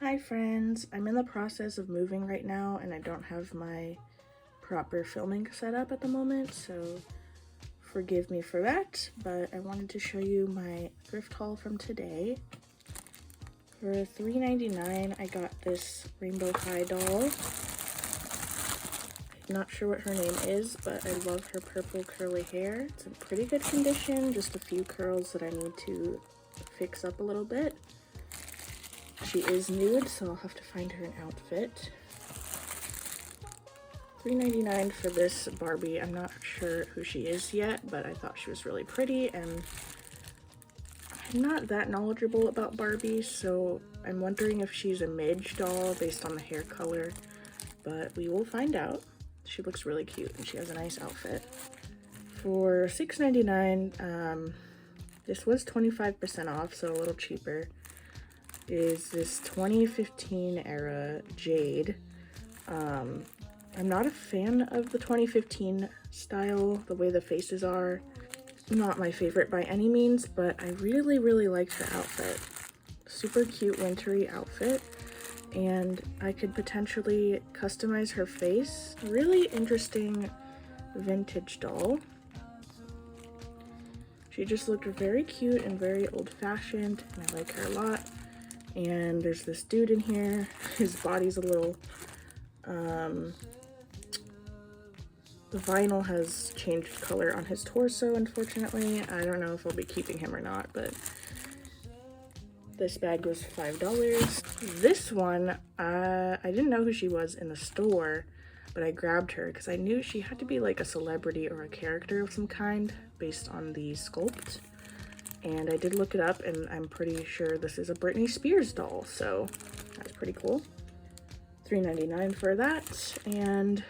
Hi friends, I'm in the process of moving right now and I don't have my proper filming set up at the moment, so forgive me for that, but I wanted to show you my thrift haul from today. For $3.99 I got this Rainbow High doll. I'm not sure what her name is, but I love her purple curly hair. It's in pretty good condition, just a few curls that I need to fix up a little bit. She is nude, so I'll have to find her an outfit. $3.99 for this Barbie. I'm not sure who she is yet, but I thought she was really pretty, and I'm not that knowledgeable about Barbies, so I'm wondering if she's a midge doll based on the hair color, but we will find out. She looks really cute, and she has a nice outfit. For $6.99, this was 25% off, so a little cheaper, is this 2015 era Jade. I'm not a fan of the 2015 style, the way the faces are. Not my favorite by any means, but I really liked her outfit. Super cute wintry outfit, and I could potentially customize her face. Really interesting vintage doll. She just looked very cute and very old-fashioned, and I like her a lot. And there's this dude in here. His body's a little, the vinyl has changed color on his torso, unfortunately. I don't know if I'll be keeping him or not, but this bag was $5. This one, I didn't know who she was in the store, but I grabbed her because I knew she had to be like a celebrity or a character of some kind based on the sculpt. And I did look it up, and I'm pretty sure this is a Britney Spears doll, so that's pretty cool. $3.99 for that, and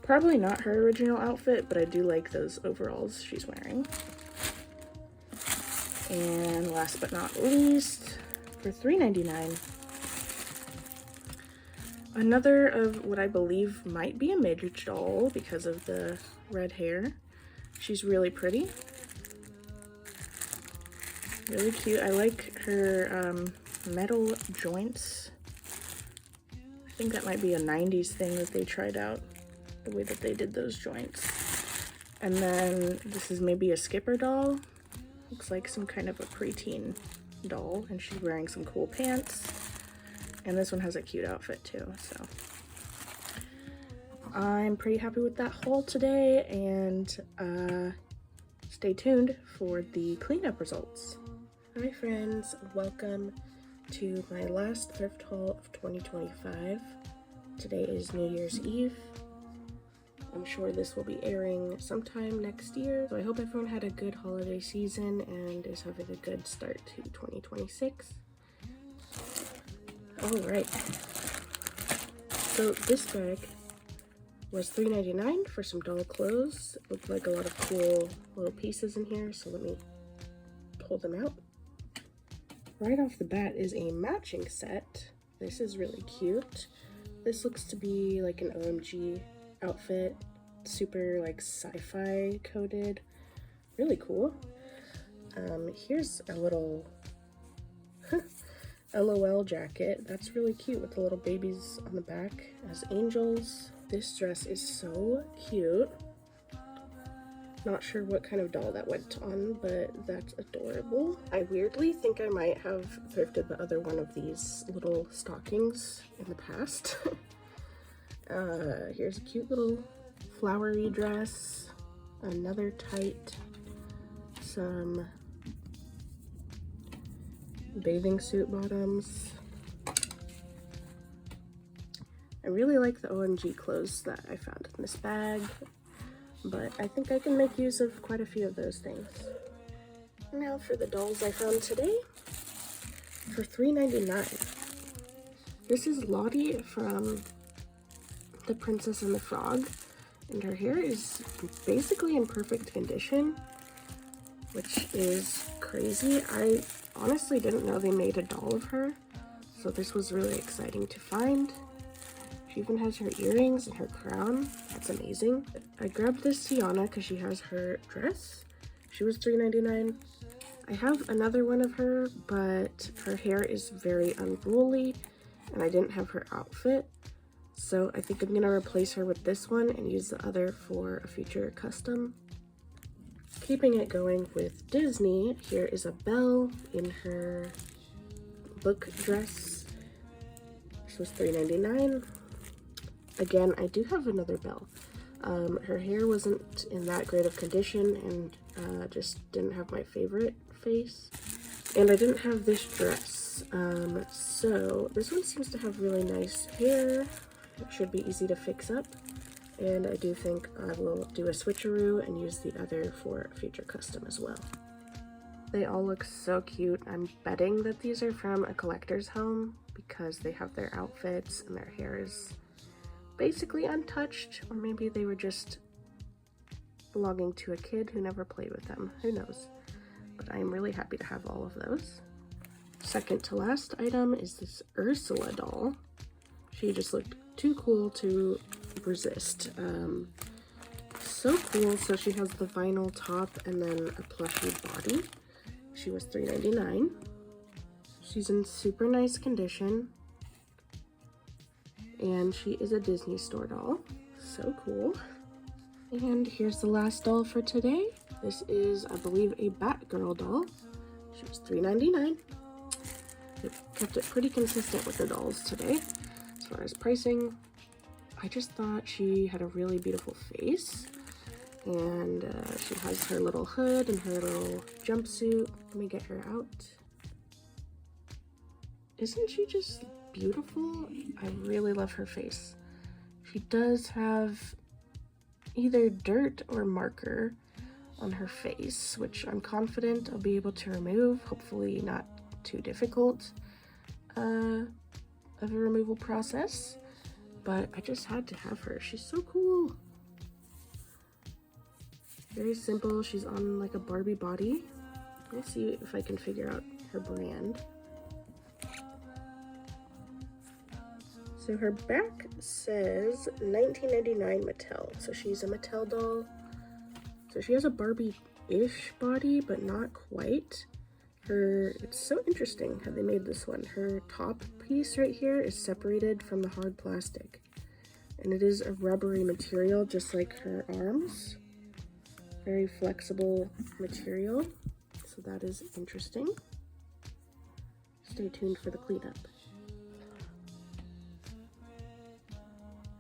probably not her original outfit, but I do like those overalls she's wearing. And last but not least, for $3.99, another of what I believe might be a midge doll because of the red hair. She's really pretty. Really cute. I like her metal joints. I think that might be a 90s thing that they tried out, the way that they did those joints. And then this is maybe a Skipper doll. Looks like some kind of a preteen doll, and she's wearing some cool pants. And this one has a cute outfit too, so I'm pretty happy with that haul today, and stay tuned for the cleanup results. Hi friends, welcome to my last thrift haul of 2025. Today is New Year's Eve. I'm sure this will be airing sometime next year, so I hope everyone had a good holiday season and is having a good start to 2026. Alright, so this bag was $3.99 for some doll clothes. Looked like a lot of cool little pieces in here, so let me pull them out. Right off the bat is a matching set. This is really cute. This looks to be like an OMG outfit, super like sci-fi coded. Really cool. Here's a little LOL jacket. That's really cute with the little babies on the back as angels. This dress is so cute. Not sure what kind of doll that went on, but that's adorable. I weirdly think I might have thrifted the other one of these little stockings in the past. Here's a cute little flowery dress, another tight, some bathing suit bottoms. I really like the OMG clothes that I found in this bag, but I think I can make use of quite a few of those things. Now for the dolls I found today for $3.99. This is Lottie from The Princess and the Frog, and her hair is basically in perfect condition, which is crazy. I honestly didn't know they made a doll of her, so this was really exciting to find. She even has her earrings and her crown. That's amazing. I grabbed this Tiana because she has her dress. She was $3.99. I have another one of her, but her hair is very unruly and I didn't have her outfit. So I think I'm gonna replace her with this one and use the other for a future custom. Keeping it going with Disney, here is a Belle in her book dress. This was $3.99. Again, I do have another Belle. Her hair wasn't in that great of condition and just didn't have my favorite face. And I didn't have this dress. So this one seems to have really nice hair. It should be easy to fix up. And I do think I will do a switcheroo and use the other for a future custom as well. They all look so cute. I'm betting that these are from a collector's home because they have their outfits and their hair is basically untouched, or maybe they were just belonging to a kid who never played with them. Who knows? But I am really happy to have all of those. Second to last item is this Ursula doll. She just looked too cool to resist. So cool. So she has the vinyl top and then a plushy body. She was $3.99. She's in super nice condition. And she is a Disney store doll. So cool. And here's the last doll for today. This is, I believe, a Batgirl doll. She was $3.99. They've kept it pretty consistent with the dolls today. As far as pricing, I just thought she had a really beautiful face. And she has her little hood and her little jumpsuit. Let me get her out. Isn't she just beautiful? I really love her face. She does have either dirt or marker on her face, which I'm confident I'll be able to remove. Hopefully not too difficult of a removal process, but I just had to have her. She's so cool. Very simple. She's on like a Barbie body. Let's see if I can figure out her brand. So her back says 1999 Mattel. So she's a Mattel doll. So she has a Barbie-ish body, but not quite. It's so interesting how they made this one. Her top piece right here is separated from the hard plastic. And it is a rubbery material, just like her arms. Very flexible material. So that is interesting. Stay tuned for the cleanup.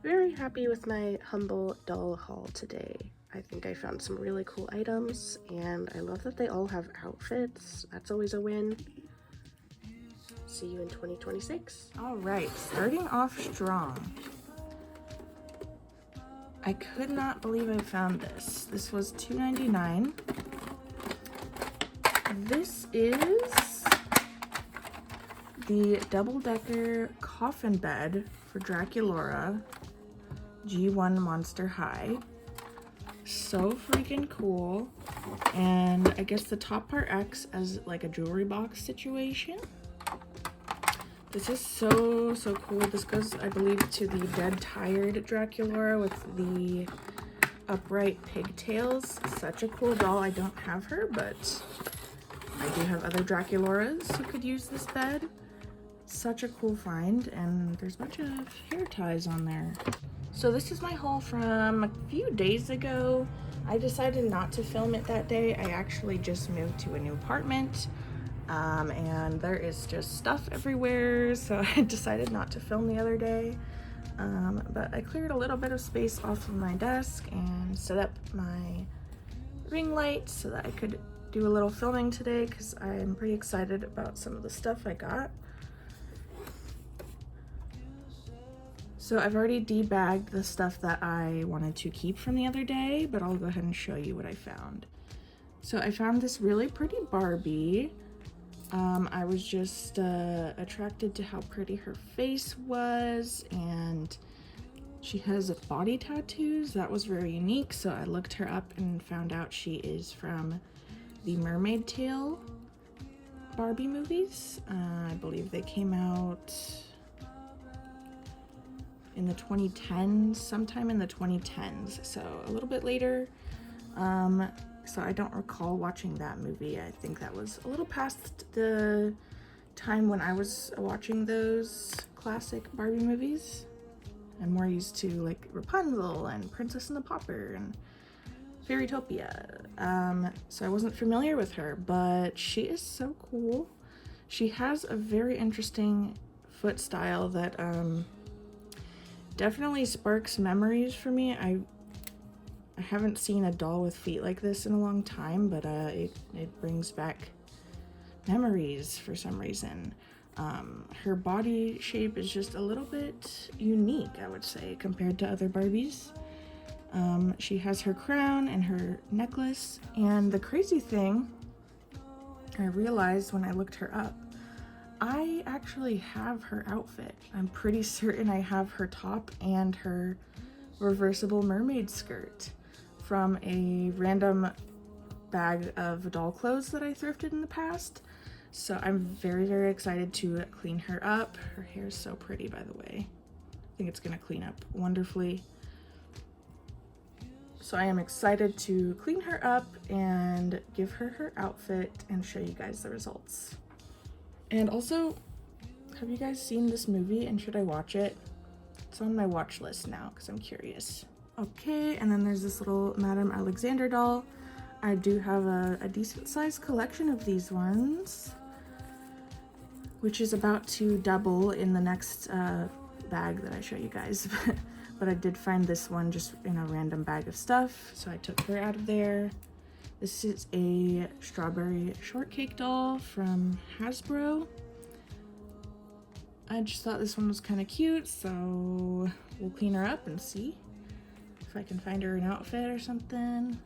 Very happy with my humble doll haul today. I think I found some really cool items, and I love that they all have outfits. That's always a win. See you in 2026. All right, starting off strong. I could not believe I found this. This was $2.99. This is the double-decker coffin bed for Draculaura G1 Monster High. So freaking cool. And I guess the top part acts as like a jewelry box situation. This is so cool. This goes, I believe, to the dead tired Draculaura with the upright pigtails. Such a cool doll. I don't have her, but I do have other Draculauras who could use this bed. Such a cool find, and there's a bunch of hair ties on there. So this is my haul from a few days ago. I decided not to film it that day. I actually just moved to a new apartment, and there is just stuff everywhere, so I decided not to film the other day. But I cleared a little bit of space off of my desk and set up my ring light so that I could do a little filming today, because I'm pretty excited about some of the stuff I got. So I've already debagged the stuff that I wanted to keep from the other day, but I'll go ahead and show you what I found. So I found this really pretty Barbie. I was just attracted to how pretty her face was, and she has body tattoos. That was very unique, so I looked her up and found out she is from the Mermaid Tale Barbie movies. I believe they came out in the 2010s, sometime in the 2010s, so a little bit later. So I don't recall watching that movie. I think that was a little past the time when I was watching those classic Barbie movies. I'm more used to like Rapunzel and Princess and the Pauper and Fairytopia. So I wasn't familiar with her, but she is so cool. She has a very interesting foot style that definitely sparks memories for me. I haven't seen a doll with feet like this in a long time, but it brings back memories for some reason. Her body shape is just a little bit unique, I would say, compared to other Barbies. She has her crown and her necklace, and the crazy thing I realized when I looked her up, I actually have her outfit. I'm pretty certain I have her top and her reversible mermaid skirt from a random bag of doll clothes that I thrifted in the past. So I'm very, very excited to clean her up. Her hair is so pretty, by the way. I think it's gonna clean up wonderfully. So I am excited to clean her up and give her her outfit and show you guys the results. And also, have you guys seen this movie and should I watch it? It's on my watch list now because I'm curious. Okay, and then there's this little Madame Alexander doll. I do have a decent sized collection of these ones, which is about to double in the next bag that I show you guys. But I did find this one just in a random bag of stuff, so I took her out of there. This is a strawberry shortcake doll from Hasbro. I just thought this one was kind of cute, so we'll clean her up and see if I can find her an outfit or something.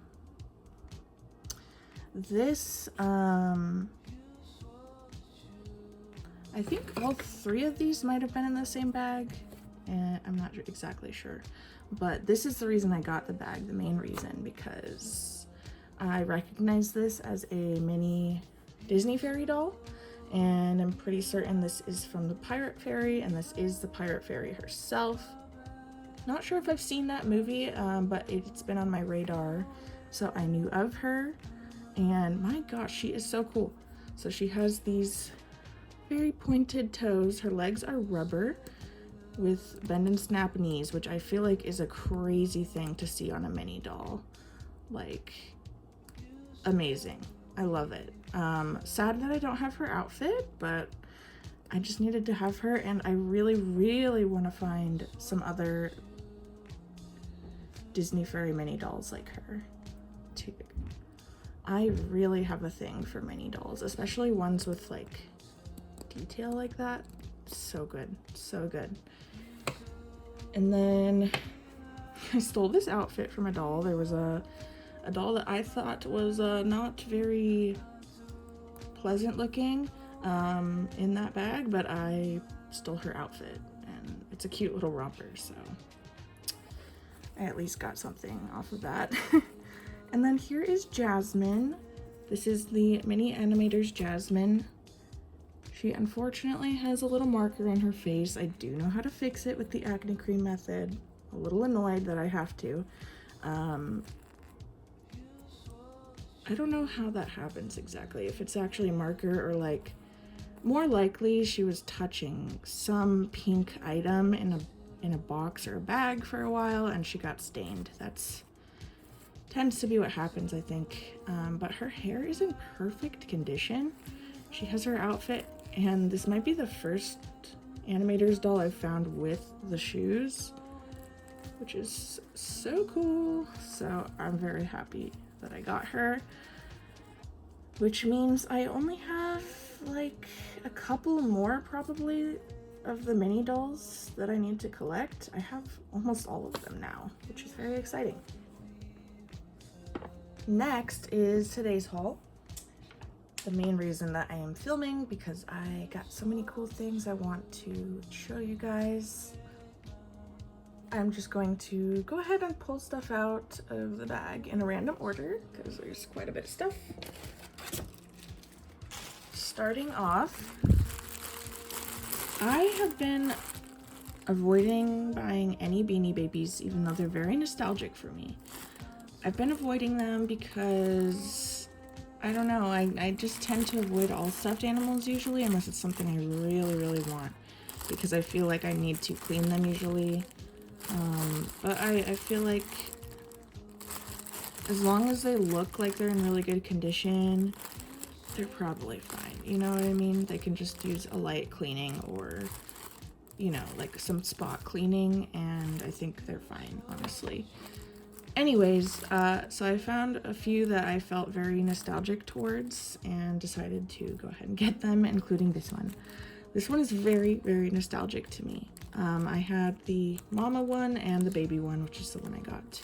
This, I think all three of these might have been in the same bag, and I'm not exactly sure. But this is the reason I got the bag, the main reason, because I recognize this as a mini Disney fairy doll, and I'm pretty certain this is from the Pirate Fairy, and this is the Pirate Fairy herself. Not sure if I've seen that movie, but it's been on my radar, so I knew of her, and my gosh, she is so cool. So she has these very pointed toes. Her legs are rubber with bend and snap knees, which I feel like is a crazy thing to see on a mini doll. Like, amazing. I love it. Sad that I don't have her outfit, but I just needed to have her, and I really, really want to find some other Disney fairy mini dolls like her too. I really have a thing for mini dolls, especially ones with like detail like that. So good, so good. And then I stole this outfit from a doll. There was a doll that I thought was not very pleasant looking in that bag, but I stole her outfit, and it's a cute little romper, so I at least got something off of that. And then here is Jasmine. This is the Mini Animators Jasmine. She unfortunately has a little marker on her face. I do know how to fix it with the acne cream method. A little annoyed that I have to. I don't know how that happens exactly. If it's actually a marker or like, more likely she was touching some pink item in a box or a bag for a while and she got stained. That's tends to be what happens, I think. But her hair is in perfect condition. She has her outfit, and this might be the first Animators doll I've found with the shoes, which is so cool. So I'm very happy that I got her, which means I only have like a couple more probably of the mini dolls that I need to collect. I have almost all of them now, which is very exciting. Next is today's haul. The main reason that I am filming because I got so many cool things I want to show you guys. I'm just going to go ahead and pull stuff out of the bag in a random order because there's quite a bit of stuff. Starting off, I have been avoiding buying any Beanie Babies even though they're very nostalgic for me. I've been avoiding them because I don't know, I just tend to avoid all stuffed animals usually unless it's something I really want, because I feel like I need to clean them usually. But I feel like as long as they look like they're in really good condition, they're probably fine. You know what I mean? They can just use a light cleaning or, you know, like some spot cleaning, and I think they're fine, honestly. Anyways, so I found a few that I felt very nostalgic towards and decided to go ahead and get them, including this one. This one is very nostalgic to me. I had the mama one and the baby one, which is the one I got.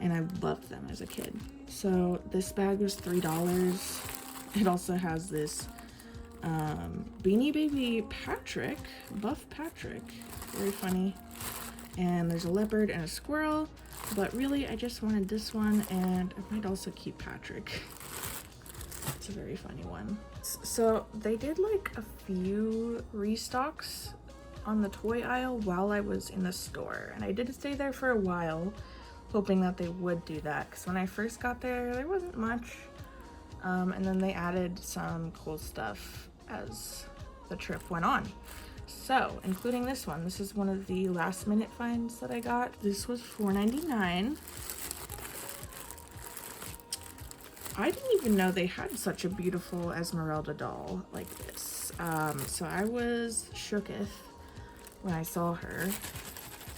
And I loved them as a kid. So this bag was $3. It also has this Beanie Baby Patrick, Buff Patrick, very funny. And there's a leopard and a squirrel, but really I just wanted this one, and I might also keep Patrick. It's a very funny one. So they did like a few restocks on the toy aisle while I was in the store, and I did stay there for a while hoping that they would do that, because when I first got there wasn't much, and then they added some cool stuff as the trip went on. So including this one, this is one of the last minute finds that I got. This was $4.99. I didn't even know they had such a beautiful Esmeralda doll like this. So I was shooketh when I saw her.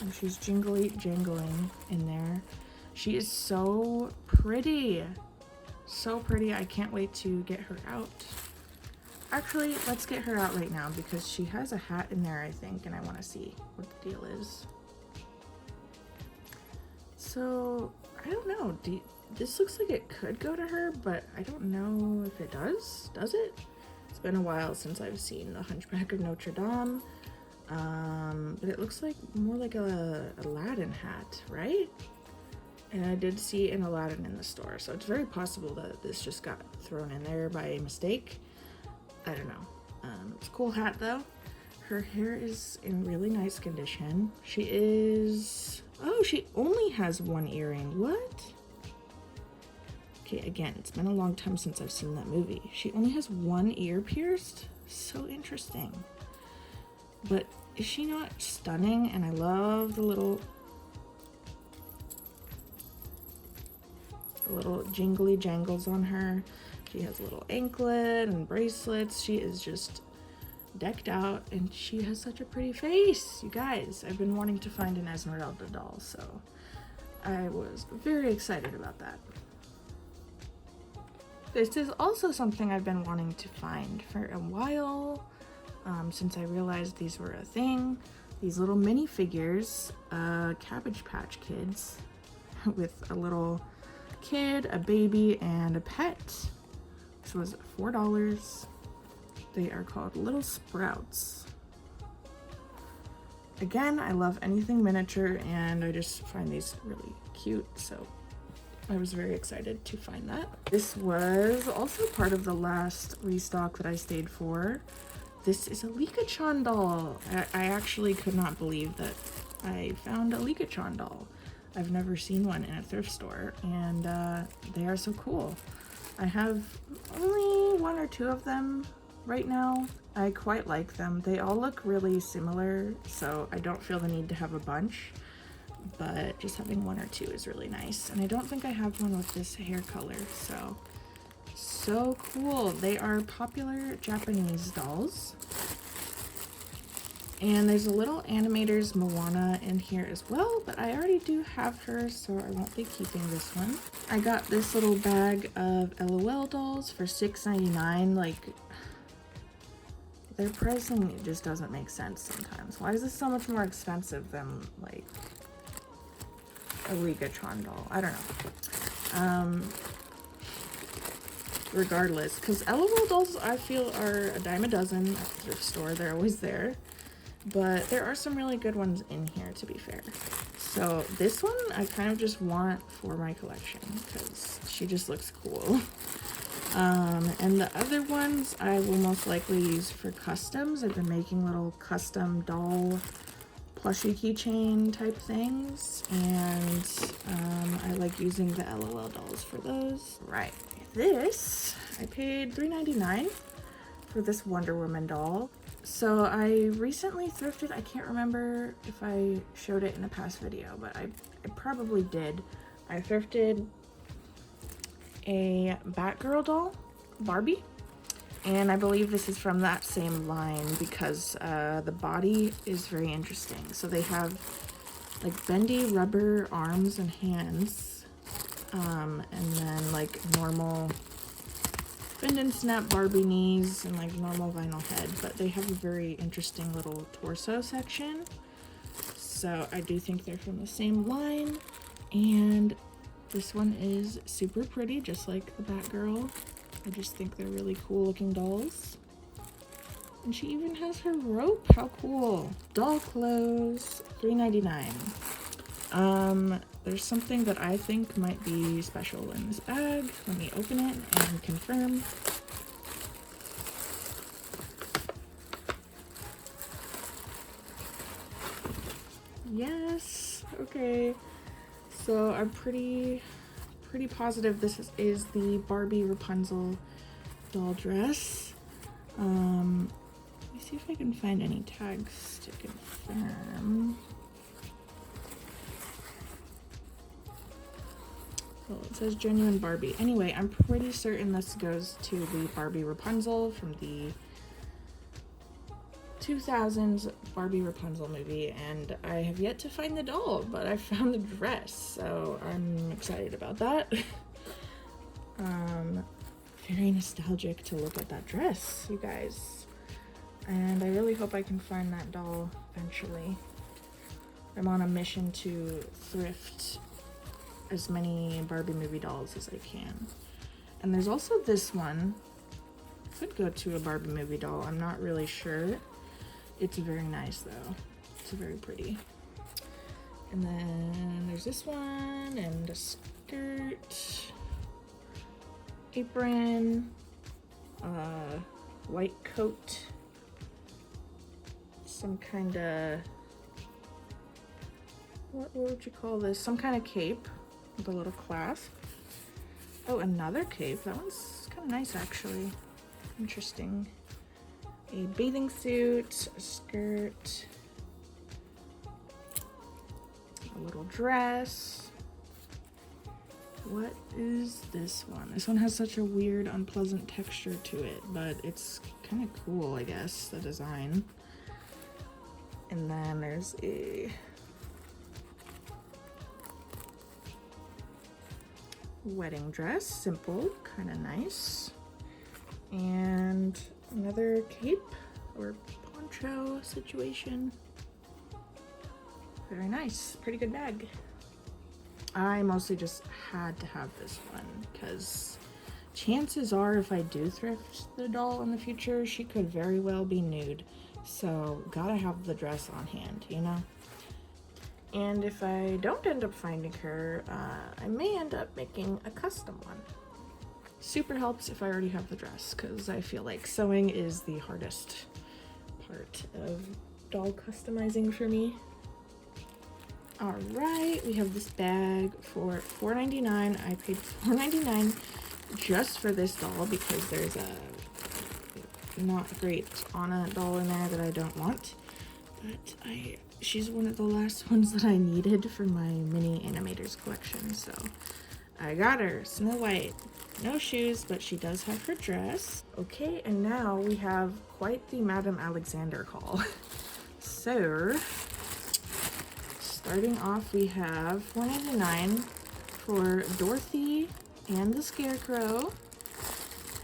And she's jingling in there. She is so pretty. So pretty. I can't wait to get her out. Actually, let's get her out right now because she has a hat in there, I think, and I want to see what the deal is. So, I don't know. This looks like it could go to her, but I don't know if it does. Does it? It's been a while since I've seen the Hunchback of Notre Dame. But it looks like more like a Aladdin hat, right? And I did see an Aladdin in the store, so it's very possible that this just got thrown in there by mistake. I don't know. It's a cool hat though. Her hair is in really nice condition. Oh, she only has one earring. What? Okay, again, it's been a long time since I've seen that movie. She only has one ear pierced? So interesting. But is she not stunning? And I love the little jingly jangles on her. She has a little anklet and bracelets. She is just decked out, and she has such a pretty face. You guys, I've been wanting to find an Esmeralda doll, so I was very excited about that. This is also something I've been wanting to find for a while, since I realized these were a thing. These little minifigures, Cabbage Patch Kids, with a little kid, a baby, and a pet. This was $4. They are called Little Sprouts. Again, I love anything miniature, and I just find these really cute, so I was very excited to find that. This was also part of the last restock that I stayed for. This is a Licca-chan doll. I actually could not believe that I found a Licca-chan doll. I've never seen one in a thrift store, and they are so cool. I have only one or two of them right now. I quite like them. They all look really similar, so I don't feel the need to have a bunch, but just having one or two is really nice. And I don't think I have one with this hair color, so cool. They are popular Japanese dolls. And there's a little Animators Moana in here as well, but I already do have her, so I won't be keeping this one. I got this little bag of LOL dolls for $6.99. Like, their pricing just doesn't make sense sometimes. Why is this so much more expensive than, like, a Licca-chan doll? I don't know. Regardless, because LOL dolls I feel are a dime a dozen at the thrift store. They're always there. But there are some really good ones in here, to be fair. So this one I kind of just want for my collection because she just looks cool. And the other ones I will most likely use for customs. I've been making little custom doll plushie keychain type things, and I like using the LOL dolls for those. Right, this, I paid $3.99 for this Wonder Woman doll. So I recently thrifted, I can't remember if I showed it in a past video, but I probably did. I thrifted a Batgirl doll, Barbie, and I believe this is from that same line because the body is very interesting. So they have like bendy rubber arms and hands, and then like normal bend and snap Barbie knees and like normal vinyl head, but they have a very interesting little torso section. So I do think they're from the same line, and this one is super pretty, just like the Batgirl. I just think they're really cool looking dolls. And she even has her rope. How cool. Doll clothes, $3.99. There's something that I think might be special in this bag. Let me open it and confirm. Yes, okay. So I'm pretty positive this is the Barbie Rapunzel doll dress. Let me see if I can find any tags to confirm. Well, it says genuine Barbie. Anyway, I'm pretty certain this goes to the Barbie Rapunzel from the 2000s Barbie Rapunzel movie, and I have yet to find the doll, but I found the dress, so I'm excited about that. Very nostalgic to look at that dress, you guys. And I really hope I can find that doll eventually. I'm on a mission to thrift as many Barbie movie dolls as I can. And there's also this one. Could go to a Barbie movie doll, I'm not really sure. It's very nice though. It's very pretty. And then there's this one, and a skirt, apron, white coat, some kind of, what would you call this? Some kind of cape with a little clasp. Oh, another cape. That one's kind of nice actually. Interesting. A bathing suit, a skirt, a little dress. What is this one? This one has such a weird, unpleasant texture to it, but it's kind of cool, I guess, the design. And then there's a wedding dress, simple, kind of nice. And another cape or poncho situation. Very nice, pretty good bag. I mostly just had to have this one because chances are if I do thrift the doll in the future, she could very well be nude. So gotta have the dress on hand, you know? And if I don't end up finding her, I may end up making a custom one. Super helps if I already have the dress, because I feel like sewing is the hardest part of doll customizing for me. All right, we have this bag for $4.99. I paid $4.99 just for this doll because there's a not great Anna doll in there that I don't want. But she's one of the last ones that I needed for my mini animators collection, so I got her, Snow White. No shoes, but she does have her dress. Okay, and now we have quite the Madame Alexander haul. So, starting off, we have $4.99 for Dorothy and the Scarecrow.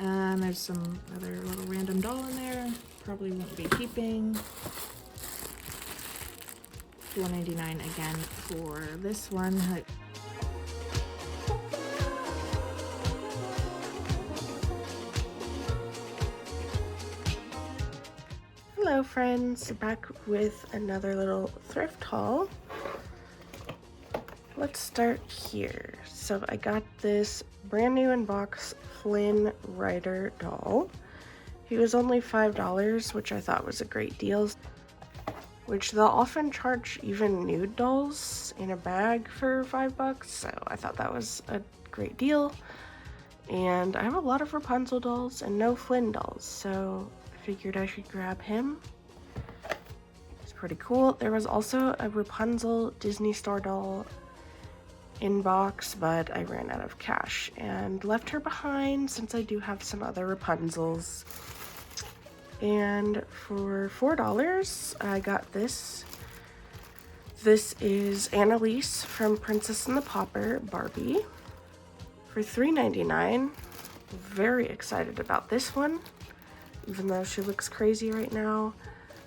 And there's some other little random doll in there. Probably won't be keeping. $4.99 again for this one. Hello friends, back with another little thrift haul. Let's start here. So I got this brand new in box Flynn Rider doll. He was only $5, which I thought was a great deal. which they'll often charge even nude dolls in a bag for $5, so I thought that was a great deal. And I have a lot of Rapunzel dolls and no Flynn dolls, so I figured I should grab him. It's pretty cool. There was also a Rapunzel Disney Store doll in box, but I ran out of cash and left her behind since I do have some other Rapunzels. And for $4, I got this. This is Annalise from Princess and the Pauper Barbie. For $3.99, very excited about this one, even though she looks crazy right now.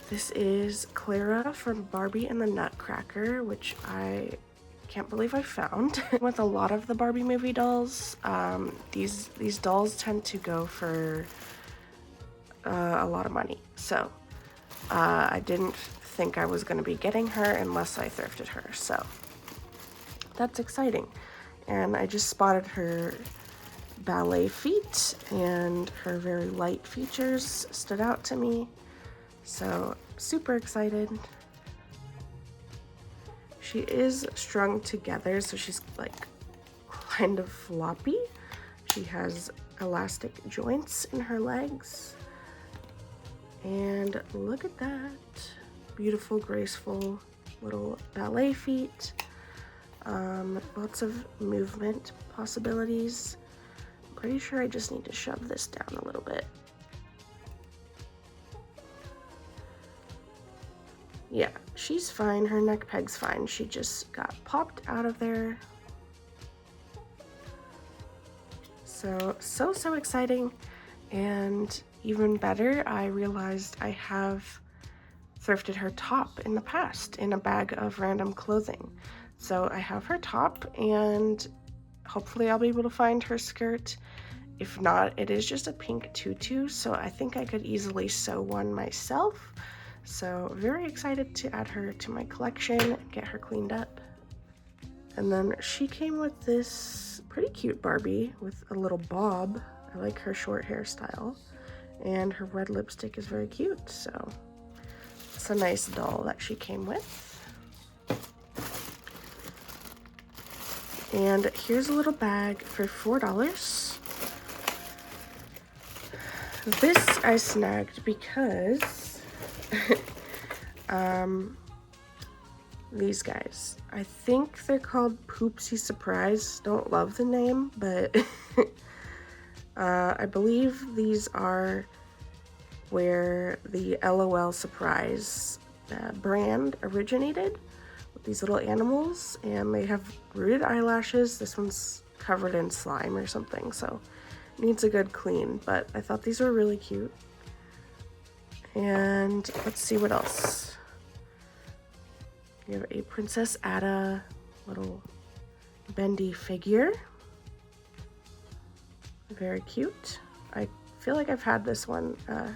This is Clara from Barbie and the Nutcracker, which I can't believe I found. With a lot of the Barbie movie dolls, these dolls tend to go for a lot of money. So I didn't think I was going to be getting her unless I thrifted her. So that's exciting. And I just spotted her ballet feet, and her very light features stood out to me. So super excited. She is strung together, so she's like kind of floppy. She has elastic joints in her legs. And look at that. Beautiful, graceful little ballet feet. Lots of movement possibilities. I'm pretty sure I just need to shove this down a little bit. Yeah, she's fine. Her neck peg's fine. She just got popped out of there. So exciting. And even better, I realized I have thrifted her top in the past in a bag of random clothing. So I have her top, and hopefully I'll be able to find her skirt. If not, it is just a pink tutu, so I think I could easily sew one myself. So very excited to add her to my collection and get her cleaned up. And then she came with this pretty cute Barbie with a little bob. I like her short hairstyle, and her red lipstick is very cute, so it's a nice doll that she came with. And here's a little bag for $4. This I snagged because these guys, I think they're called Poopsie Surprise. Don't love the name, but I believe these are where the LOL Surprise brand originated. These little animals, and they have rooted eyelashes. This one's covered in slime or something, so needs a good clean, but I thought these were really cute. And let's see what else. We have a Princess Ada little bendy figure. Very cute. I feel like I've had this one. I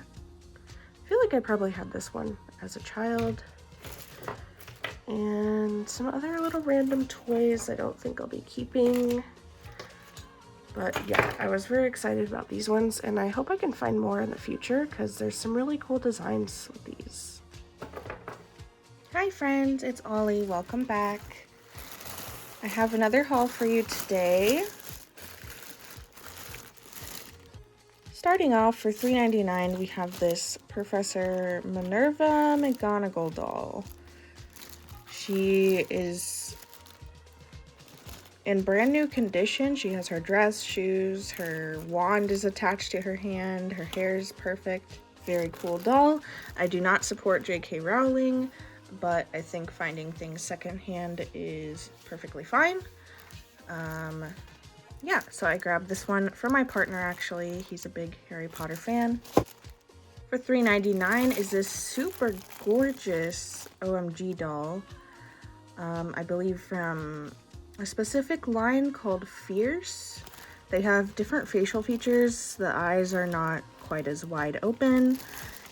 feel like I probably had this one as a child. And some other little random toys I don't think I'll be keeping. But yeah, I was very excited about these ones, and I hope I can find more in the future because there's some really cool designs with these. Hi friends, it's Ollie. Welcome back. I have another haul for you today. Starting off for $3.99, we have this Professor Minerva McGonagall doll. She is in brand new condition. She has her dress, shoes, her wand is attached to her hand, her hair is perfect. Very cool doll. I do not support J.K. Rowling, but I think finding things secondhand is perfectly fine. Yeah, so I grabbed this one for my partner actually. He's a big Harry Potter fan. For $3.99 is this super gorgeous OMG doll. I believe from a specific line called Fierce. They have different facial features. The eyes are not quite as wide open,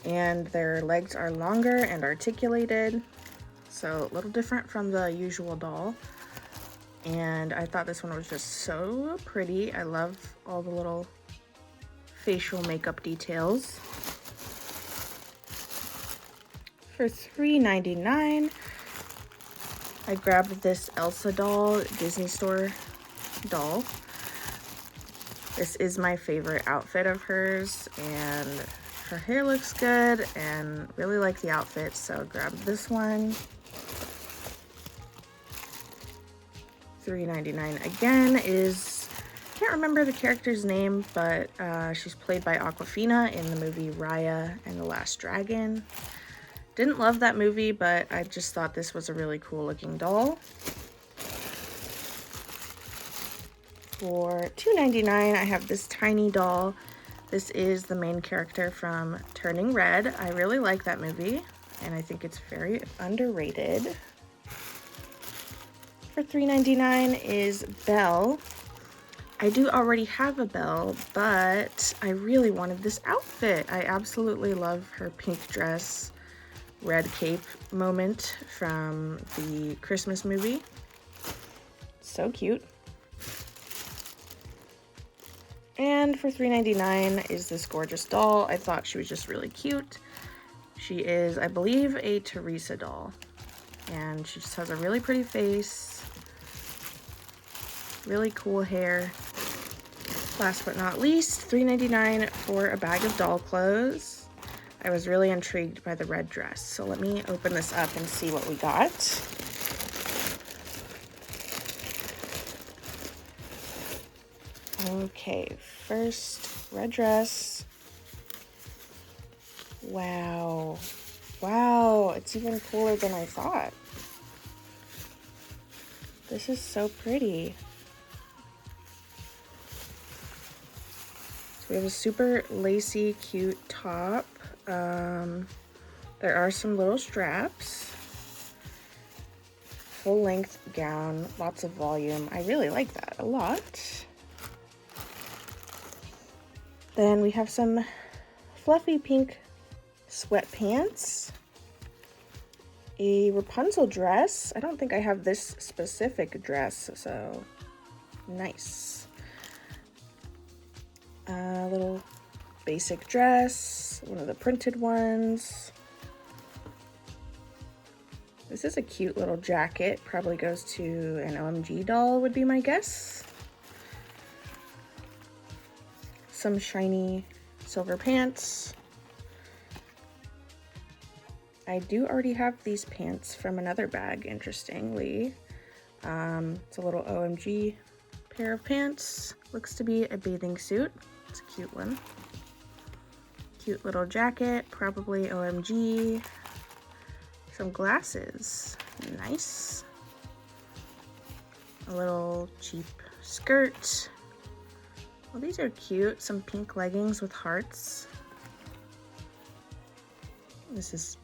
and their legs are longer and articulated. So a little different from the usual doll. And I thought this one was just so pretty. I love all the little facial makeup details. For $3.99, I grabbed this Elsa doll, Disney Store doll. This is my favorite outfit of hers, and her hair looks good, and really like the outfit, so grabbed this one. $3.99 again is, can't remember the character's name, but she's played by Awkwafina in the movie Raya and the Last Dragon. Didn't love that movie, but I just thought this was a really cool looking doll. For $2.99, I have this tiny doll. This is the main character from Turning Red. I really like that movie, and I think it's very underrated. For $3.99 is Belle. I do already have a Belle, but I really wanted this outfit. I absolutely love her pink dress, red cape moment from the Christmas movie. So cute. And for $3.99 is this gorgeous doll. I thought she was just really cute. She is, I believe, a Teresa doll. And she just has a really pretty face. Really cool hair. Last but not least, $3.99 for a bag of doll clothes. I was really intrigued by the red dress, so let me open this up and see what we got. Okay, first, red dress. Wow. Wow, it's even cooler than I thought. This is so pretty. So we have a super lacy, cute top. There are some little straps. Full length gown, lots of volume. I really like that a lot. Then we have some fluffy pink sweatpants. A Rapunzel dress. I don't think I have this specific dress, so nice. A little basic dress, one of the printed ones. This is a cute little jacket, probably goes to an OMG doll would be my guess. Some shiny silver pants. I do already have these pants from another bag, interestingly. It's a little OMG pair of pants. Looks to be a bathing suit. It's a cute one. Cute little jacket, probably OMG. Some glasses, nice. A little cheap skirt. Well, these are cute. Some pink leggings with hearts. This is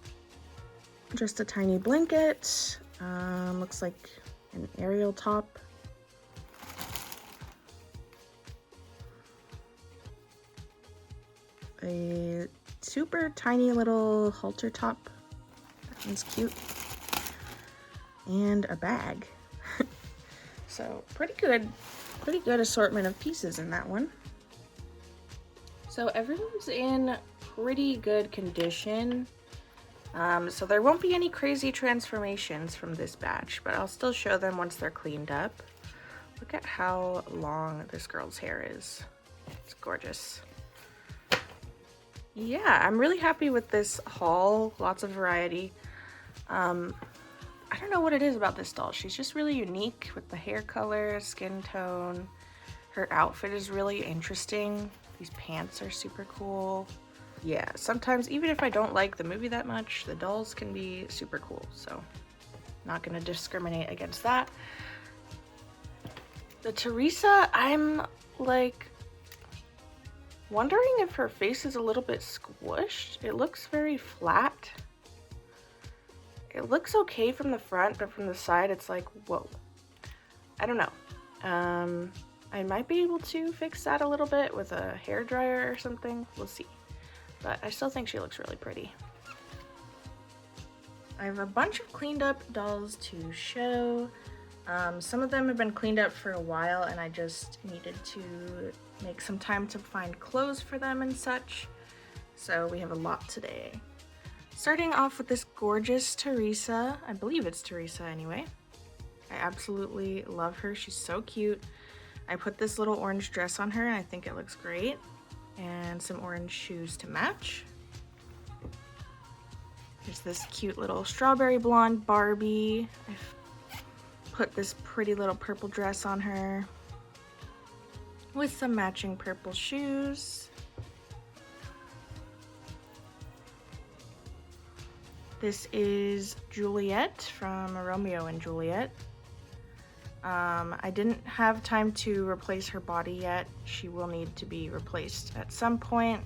just a tiny blanket. Looks like an Ariel top. A super tiny little halter top. That one's cute. And a bag. So pretty good assortment of pieces in that one. So everyone's in pretty good condition. So there won't be any crazy transformations from this batch, but I'll still show them once they're cleaned up. Look at how long this girl's hair is. It's gorgeous. Yeah, I'm really happy with this haul. Lots of variety. I don't know what it is about this doll. She's just really unique with the hair color, skin tone. Her outfit is really interesting. These pants are super cool. Yeah, sometimes even if I don't like the movie that much, the dolls can be super cool. So not gonna discriminate against that. The Teresa, I'm like wondering if her face is a little bit squished. It looks very flat. It looks okay from the front, but from the side, it's like, whoa. I don't know. I might be able to fix that a little bit with a hairdryer or something. We'll see. But I still think she looks really pretty. I have a bunch of cleaned up dolls to show. Some of them have been cleaned up for a while, and I just needed to make some time to find clothes for them and such. So we have a lot today. Starting off with this gorgeous Teresa. I believe it's Teresa anyway. I absolutely love her. She's so cute. I put this little orange dress on her and I think it looks great. And some orange shoes to match. There's this cute little strawberry blonde Barbie. I've put this pretty little purple dress on her with some matching purple shoes. This is Juliet from Romeo and Juliet. I didn't have time to replace her body yet. She will need to be replaced at some point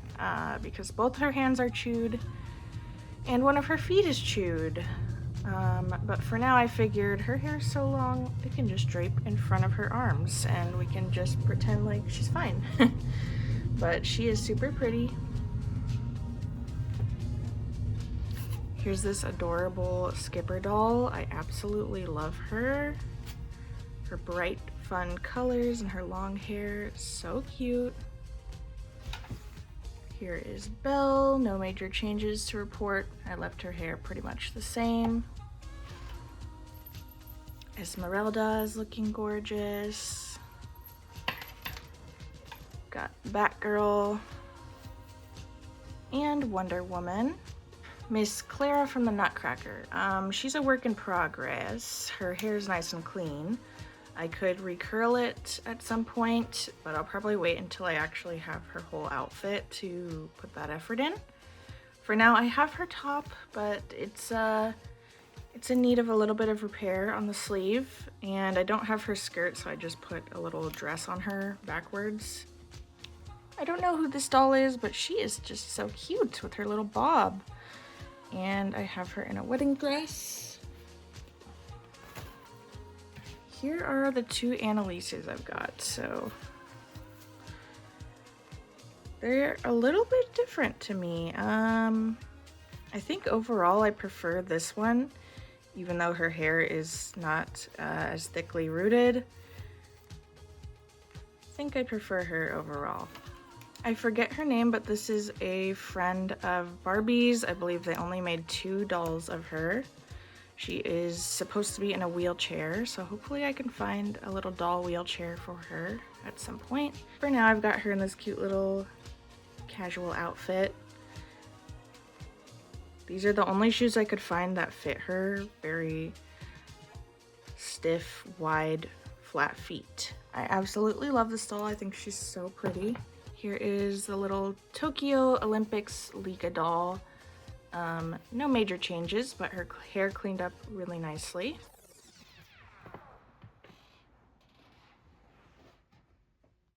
because both her hands are chewed and one of her feet is chewed. But for now I figured her hair is so long it can just drape in front of her arms and we can just pretend like she's fine. But she is super pretty. Here's this adorable Skipper doll. I absolutely love her. Her bright, fun colors and her long hair, so cute. Here is Belle, no major changes to report. I left her hair pretty much the same. Esmeralda is looking gorgeous. Got Batgirl and Wonder Woman. Miss Clara from the Nutcracker. She's a work in progress. Her hair's nice and clean. I could recurl it at some point, but I'll probably wait until I actually have her whole outfit to put that effort in. For now, I have her top, but it's in need of a little bit of repair on the sleeve, and I don't have her skirt, so I just put a little dress on her backwards. I don't know who this doll is, but she is just so cute with her little bob. And I have her in a wedding dress. Here are the two Annalises I've got, so they're a little bit different to me. I think overall I prefer this one, even though her hair is not as thickly rooted. I think I prefer her overall. I forget her name, but this is a friend of Barbie's. I believe they only made 2 dolls of her. She is supposed to be in a wheelchair, so hopefully I can find a little doll wheelchair for her at some point. For now, I've got her in this cute little casual outfit. These are the only shoes I could find that fit her. Very stiff, wide, flat feet. I absolutely love this doll. I think she's so pretty. Here is the little Tokyo Olympics Lika doll. No major changes, but her hair cleaned up really nicely.